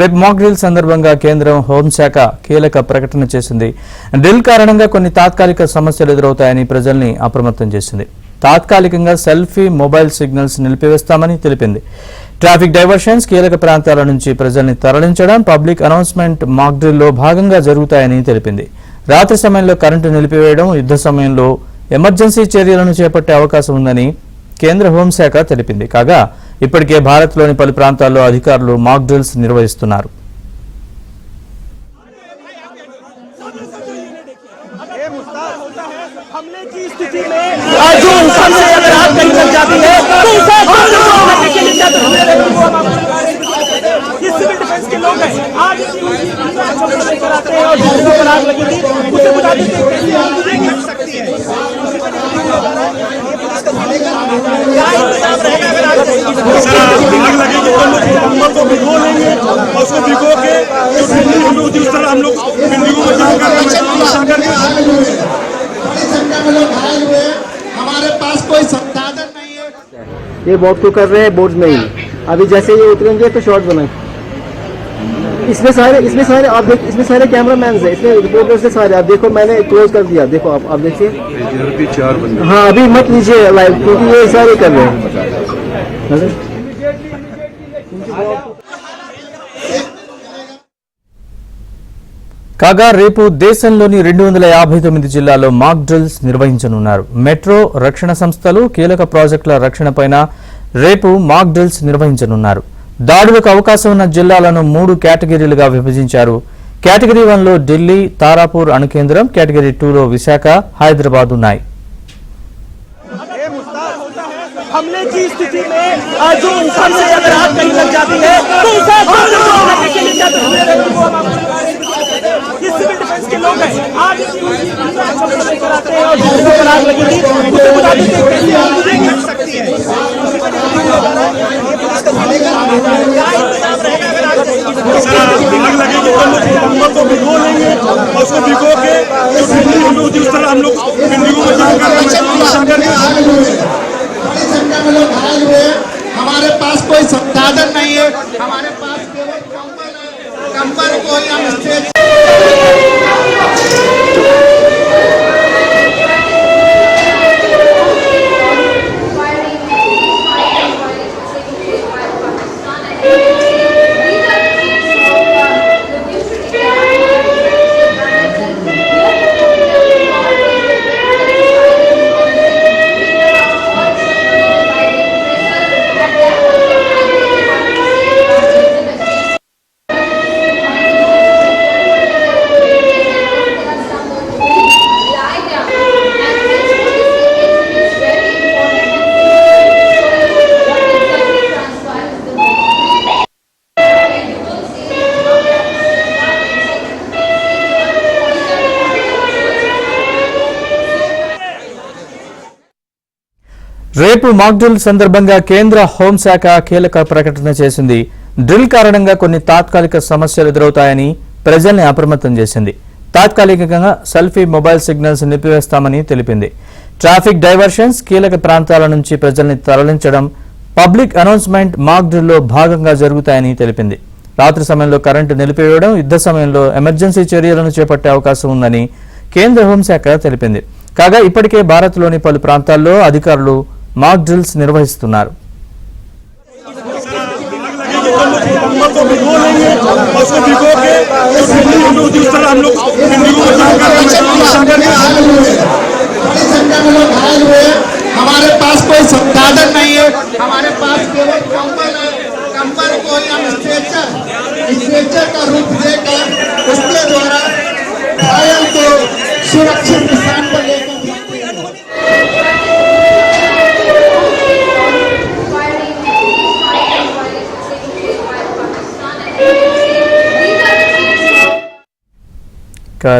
రేపు mock drill సందర్భంగా కేంద్రం హోంశాఖ కీలక ప్రకటన చేసింది. డ్రిల్ కారణంగా కొన్ని తాత్కాలిక సమస్యలు ఎదురవుతాయని ప్రజల్ని అప్రమత్తం చేసింది. తాత్కాలికంగా సెల్ఫీ మొబైల్ సిగ్నల్స్ నిలిపివేస్తామని తెలిపింది. ట్రాఫిక్ డైవర్షన్స్, కీలక ప్రాంతాల నుంచి ప్రజల్ని తరలించడం, పబ్లిక్ అనౌన్స్మెంట్ మాక్ డ్రిల్లో భాగంగా జరుగుతాయని తెలిపింది. రాత్రి సమయంలో కరెంటు నిలిపివేయడం, యుద్ధ సమయంలో ఎమర్జెన్సీ చర్యలను చేపట్టే అవకాశం ఉందని కేంద్ర హోంశాఖ తెలిపింది. కాగా ఇప్పటికే భారత్లోని పలు ప్రాంతాల్లో అధికారులు మాక్ డ్రిల్స్ నిర్వహిస్తున్నారు. हमारे पास कोई संसाधन नहीं है। ये वॉक तो कर रहे हैं बोर्ड में ही। अभी जैसे ये उतरेंगे तो शॉट बनाए। इसमें सारे आप देख, इसमें सारे कैमरामैन है, इसमें रिपोर्टर्स से सारे। आप देखो मैंने क्लोज कर दिया, देखो आप देखिए। हाँ अभी मत लीजिए लाइव क्योंकि ये सारे कर रहे हैं। కాగా రేపు దేశంలోని 259 జిల్లాల్లో మాక్ డ్రిల్స్ నిర్వహించనున్నారు. మెట్రో, రక్షణ సంస్థలు, కీలక ప్రాజెక్టుల రక్షణపైన రేపు మాక్ డ్రిల్స్ నిర్వహించనున్నారు. దాడులకు అవకాశం ఉన్న జిల్లాలను 3 కేటగిరీలుగా విభజించారు. కేటగిరీ 1లో ఢిల్లీ, తారాపూర్ అణు కేంద్రం, కేటగిరీ 2లో విశాఖ, హైదరాబాద్ ఉన్నాయి. हमले की स्थिति में जो इंसान से अगर आग कहीं लग जाती है तो उसे करने के लिए क्या ये सिविल डिफेंस के लोग हैं। आज लेकर आते हैं और दूसरों पर आग लगेगी उसे बुला देते हैं कर सकती है। तो भिगो लेंगे उसको भिगो के उस तरह हम लोग संख्या में लोग घायल हुए। हमारे पास कोई संसाधन नहीं है, हमारे पास केवल कंबल है। कंबल को ही हम स्टेज రేపు మాక్ డ్రిల్ సందర్భంగా కేంద్ర హోంశాఖ కీలక ప్రకటన చేసింది. డ్రిల్ కారణంగా కొన్ని తాత్కాలిక సమస్యలు ఎదురవుతాయని ప్రజల్ని అప్రమత్తం చేసింది. తాత్కాలికంగా సెల్ఫీ మొబైల్ సిగ్నల్స్ నిలిపివేస్తామని తెలిపింది. ట్రాఫిక్ డైవర్షన్స్, కీలక ప్రాంతాల నుంచి ప్రజల్ని తరలించడం, పబ్లిక్ అనౌన్స్మెంట్ మాక్ డ్రిల్లో భాగంగా జరుగుతాయని తెలిపింది. రాత్రి సమయంలో కరెంటు నిలిపివేయడం, యుద్ధ సమయంలో ఎమర్జెన్సీ చర్యలను చేపట్టే అవకాశం ఉందని కేంద్ర హోంశాఖ తెలిపింది. కాగా ఇప్పటికే భారత్లోని పలు ప్రాంతాల్లో అధికారులు మాక్ డ్రిల్స్ నిర్వహిస్తున్నారు. हमारे पास कोई संसाधन नहीं है, हमारे पास केवल कंबल है। कंबल को ही हम स्ट्रेचर का रूप देकर उसके द्वारा घायल को सुरक्षित स्थान पर लेकर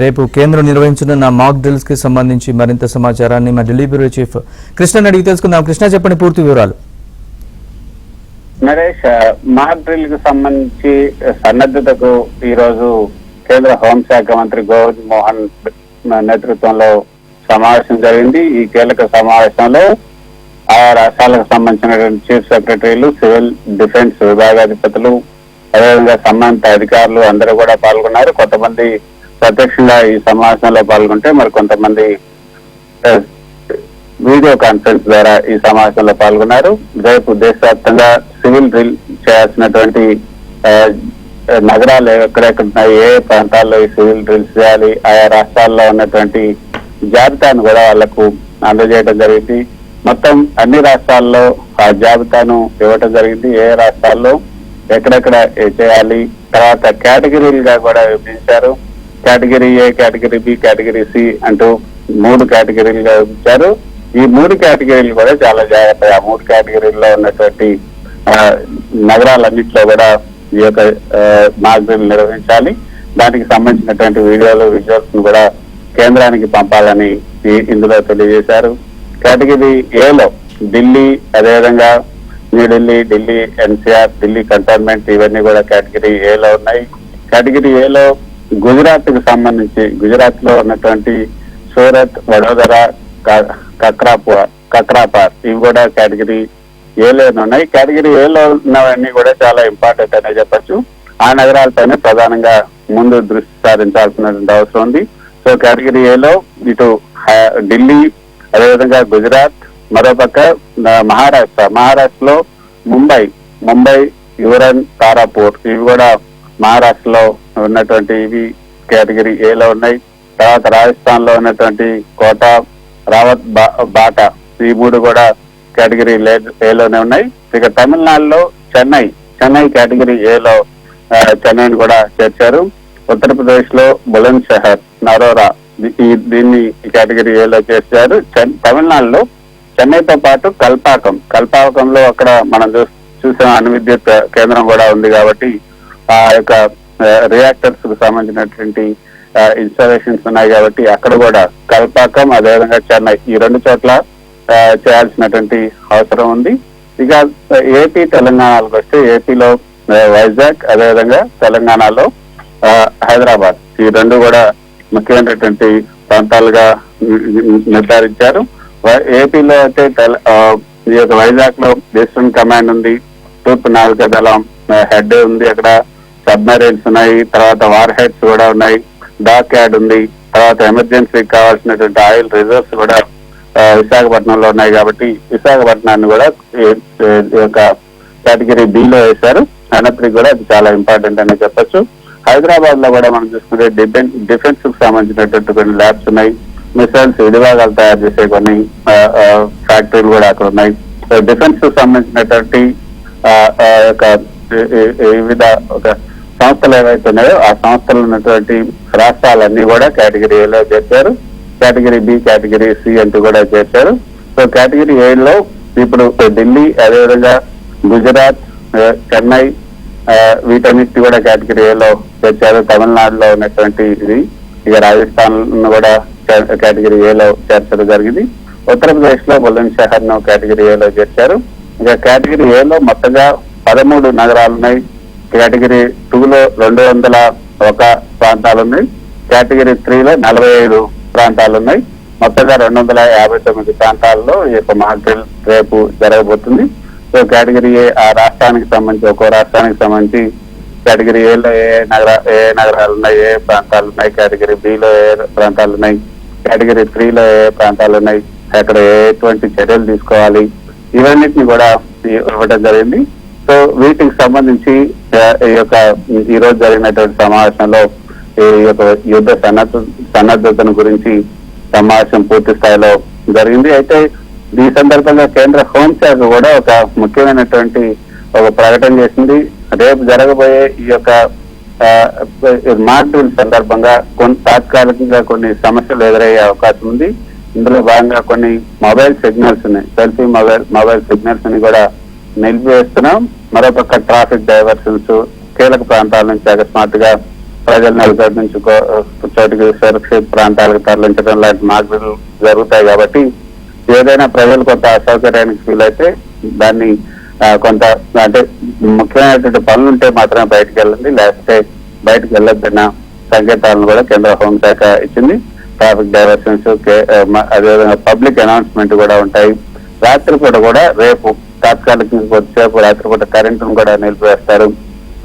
రేపు కేంద్రం నిర్వహించనున్న మాక్ డ్రిల్స్ కి సంబంధించి మరింత సమాచారాన్ని మా ఢిల్లీ బ్యూరో చీఫ్ కృష్ణ అడిగి తెలుసుకుందాం. కృష్ణ, చెప్పండి పూర్తి వివరాలు. నరేష్, మాక్ డ్రిల్ కు సంబంధించి సన్నద్ధతకు ఈ రోజు కేంద్ర హోంశాఖ మంత్రి గోవింద్ మోహన్ నేతృత్వంలో సమావేశం జరిగింది. ఈ కీలక సమావేశంలో ఆయా రాష్ట్రాలకు సంబంధించినటువంటి చీఫ్ సెక్రటరీలు, సివిల్ డిఫెన్స్ విభాగాధిపతులు, అదేవిధంగా సంబంధిత అధికారులు అందరూ కూడా పాల్గొన్నారు. కొంతమంది ప్రత్యక్షంగా ఈ సమావేశంలో పాల్గొంటే మరి కొంతమంది వీడియో కాన్ఫరెన్స్ ద్వారా ఈ సమావేశంలో పాల్గొన్నారు. రేపు దేశవ్యాప్తంగా సివిల్ డ్రిల్ చేయాల్సినటువంటి నగరాలు ఎక్కడెక్కడున్నాయి, ఏ ప్రాంతాల్లో ఈ సివిల్ డ్రిల్స్ చేయాలి, ఆయా రాష్ట్రాల్లో ఉన్నటువంటి జాబితాను కూడా వాళ్లకు అందజేయడం జరిగింది. మొత్తం అన్ని రాష్ట్రాల్లో ఆ జాబితాను ఇవ్వటం జరిగింది. ఏ రాష్ట్రాల్లో ఎక్కడెక్కడ చేయాలి, తర్వాత కేటగిరీలుగా కూడా విభజించారు. Category A, category B, category C అంటూ 3 కేటగిరీలుగా విభజించారు. ఈ 3 కేటగిరీలు కూడా చాలా జాగ్రత్తగా 3 కేటగిరీల్లో ఉన్నటువంటి నగరాలన్నింటిలో కూడా ఈ యొక్క మాక్ డ్రిల్ నిర్వహించాలి. దానికి సంబంధించినటువంటి వీడియోలు, విజువల్స్ ను కూడా కేంద్రానికి పంపాలని ఇందులో తెలియజేశారు. కేటగిరీ ఏలో ఢిల్లీ, అదేవిధంగా న్యూఢిల్లీ, ఢిల్లీ ఎన్సీఆర్, ఢిల్లీ కంటోన్మెంట్ ఇవన్నీ కూడా కేటగిరీ ఏలో ఉన్నాయి. కేటగిరీ ఏలో గుజరాత్ కు సంబంధించి గుజరాత్ లో ఉన్నటువంటి సూరత్, వడోదర, కక్రాపార్ ఇవి కూడా కేటగిరీ ఏలో ఉన్నాయి. కేటగిరీ ఏలో ఉన్నవన్నీ కూడా చాలా ఇంపార్టెంట్ అనే చెప్పచ్చు. ఆ నగరాలపైన ప్రధానంగా ముందు దృష్టి సారించాల్సినటువంటి అవసరం ఉంది. సో కేటగిరీ ఏలో ఇటు ఢిల్లీ, అదేవిధంగా గుజరాత్, మరోపక్క మహారాష్ట్రలో ముంబై, యువరన్, తారాపూర్ ఇవి కూడా మహారాష్ట్రలో ఉన్నటువంటి ఇవి కేటగిరీ ఏలో ఉన్నాయి. తర్వాత రాజస్థాన్ లో ఉన్నటువంటి కోటా, రావత్, బాటా ఈ 3 కూడా కేటగిరీ ఏలోనే ఉన్నాయి. ఇక తమిళనాడులో చెన్నై కేటగిరీ ఏలో చెన్నైని కూడా చేర్చారు. ఉత్తరప్రదేశ్ లో బులంద్ షహర్, నరోరా దీన్ని కేటగిరీ ఏలో చేర్చారు. తమిళనాడులో చెన్నైతో పాటు కల్పాకంలో అక్కడ మనం చూసిన అణు విద్యుత్ కేంద్రం కూడా ఉంది కాబట్టి ఆ యొక్క రియాక్టర్స్ కు సంబంధించినటువంటి ఇన్స్టాలేషన్స్ ఉన్నాయి కాబట్టి అక్కడ కూడా కల్పాకం, అదేవిధంగా చెన్నై ఈ 2 చోట్ల చేయాల్సినటువంటి అవసరం ఉంది. ఇక ఏపీ, తెలంగాణకు వస్తే ఏపీలో వైజాగ్, అదేవిధంగా తెలంగాణలో హైదరాబాద్ ఈ 2 కూడా ముఖ్యమైనటువంటి ప్రాంతాలుగా నిర్ధారించారు. ఏపీలో అయితే ఈ యొక్క వైజాగ్ లో వెస్టర్న్ కమాండ్ ఉంది, తూర్పు నావికా దళం హెడ్ ఉంది, అక్కడ సబ్మరైన్స్ ఉన్నాయి, తర్వాత వార్ హెడ్స్ కూడా ఉన్నాయి, డాక్ యార్డ్ ఉంది, తర్వాత ఎమర్జెన్సీకి కావాల్సినటువంటి ఆయిల్ రిజర్వ్స్ కూడా విశాఖపట్నంలో ఉన్నాయి కాబట్టి విశాఖపట్నాన్ని కూడా ఈ యొక్క కేటగిరీ బిలో వేశారు. అయినప్పటికీ కూడా అది చాలా ఇంపార్టెంట్ అని చెప్పొచ్చు. హైదరాబాద్ లో కూడా మనం చూసుకుంటే డిఫెన్స్ కు సంబంధించినటువంటి కొన్ని ల్యాబ్స్ ఉన్నాయి, మిసైల్స్ విడిభాగాలు తయారు చేసే కొన్ని ఫ్యాక్టరీలు కూడా అక్కడ ఉన్నాయి. డిఫెన్స్ కు సంబంధించినటువంటి యొక్క వివిధ ఒక సంస్థలు ఏవైతే ఉన్నాయో ఆ సంస్థలు ఉన్నటువంటి రాష్ట్రాలన్నీ కూడా కేటగిరీ ఏలో చేర్చారు. కేటగిరీ బి, కేటగిరీ సి అంటూ కూడా చేర్చారు. సో కేటగిరీ ఏలో ఇప్పుడు ఢిల్లీ, అదేవిధంగా గుజరాత్, చెన్నై వీటన్నిటి కూడా కేటగిరీ ఏలో చేర్చారు. తమిళనాడులో ఉన్నటువంటి ఇది, ఇక రాజస్థాన్ కూడా కేటగిరీ ఏలో చేర్చడం జరిగింది. ఉత్తరప్రదేశ్ లో బులంద్ షహర్ ను కేటగిరీ ఏలో చేర్చారు. ఇక కేటగిరీ ఏలో మొత్తంగా 13 నగరాలు ఉన్నాయి. కేటగిరీ 2లో 201 ప్రాంతాలు ఉన్నాయి. కేటగిరీ 3లో 45 ప్రాంతాలు ఉన్నాయి. మొత్తంగా 259 ప్రాంతాల్లో ఈ యొక్క మాక్ డ్రిల్ రేపు జరగబోతుంది. సో కేటగిరీ ఏ ఆ రాష్ట్రానికి సంబంధించి ఒక్కో రాష్ట్రానికి సంబంధించి కేటగిరీ ఏలో ఏ నగరాలు ఉన్నాయి, ఏ ప్రాంతాలు ఉన్నాయి, కేటగిరీ బిలో ఏ ప్రాంతాలు ఉన్నాయి, కేటగిరీ 3లో ఏ ప్రాంతాలు ఉన్నాయి, అక్కడ ఎటువంటి చర్యలు తీసుకోవాలి ఇవన్నిటిని కూడా ఇవ్వడం జరిగింది. సో వీటికి సంబంధించి ఈ రోజు జరిగినటువంటి సమావేశంలో ఈ యొక్క యుద్ధ సన్నద్ధతను గురించి సమావేశం పూర్తి స్థాయిలో జరిగింది. అయితే ఈ సందర్భంగా కేంద్ర హోంశాఖ కూడా ఒక ముఖ్యమైనటువంటి ఒక ప్రకటన చేసింది. రేపు జరగబోయే ఈ యొక్క మాక్ డ్రిల్ సందర్భంగా తాత్కాలికంగా కొన్ని సమస్యలు ఎదురయ్యే అవకాశం ఉంది. ఇందులో భాగంగా కొన్ని మొబైల్ సిగ్నల్స్ ని, సెల్ఫీ మొబైల్ సిగ్నల్స్ ని కూడా నిలిపివేస్తున్నాం. మరోపక్క ట్రాఫిక్ డైవర్షన్స్, కీలక ప్రాంతాల నుంచి అకస్మాత్తుగా ప్రజలను ఒకటి నుంచి చోటికి సురక్షిత ప్రాంతాలకు తరలించడం లాంటి మాక్ డ్రిల్ జరుగుతాయి కాబట్టి ఏదైనా ప్రజలు కొంత అసౌకర్యానికి ఫీల్ అయితే దాన్ని కొంత అంటే ముఖ్యమైనటువంటి పనులు ఉంటే మాత్రమే బయటకు వెళ్ళండి, లేకపోతే బయటకు వెళ్ళొద్దన్న సంకేతాలను కూడా కేంద్ర హోంశాఖ ఇచ్చింది. ట్రాఫిక్ డైవర్షన్స్, అదేవిధంగా పబ్లిక్ అనౌన్స్మెంట్ కూడా ఉంటాయి. రాత్రిపూట కూడా రేపు తాత్కాలికంగా కొద్దిసేపు రాత్రిపూట కరెంటును కూడా నిలిపివేస్తారు.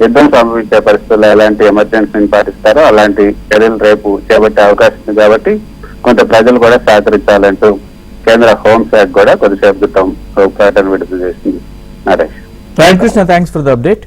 యుద్ధం సంభవించే పరిస్థితుల్లో ఎలాంటి ఎమర్జెన్సీని పాటిస్తారో అలాంటి చర్యలు రేపు చేపట్టే అవకాశం ఉంది కాబట్టి కొంత ప్రజలు కూడా సహకరించాలంటూ కేంద్ర హోంశాఖ కూడా కొద్దిసేపు క్రితం ఒక ప్రకటన విడుదల చేసింది. Naresh. Ramakrishna, thanks for the update.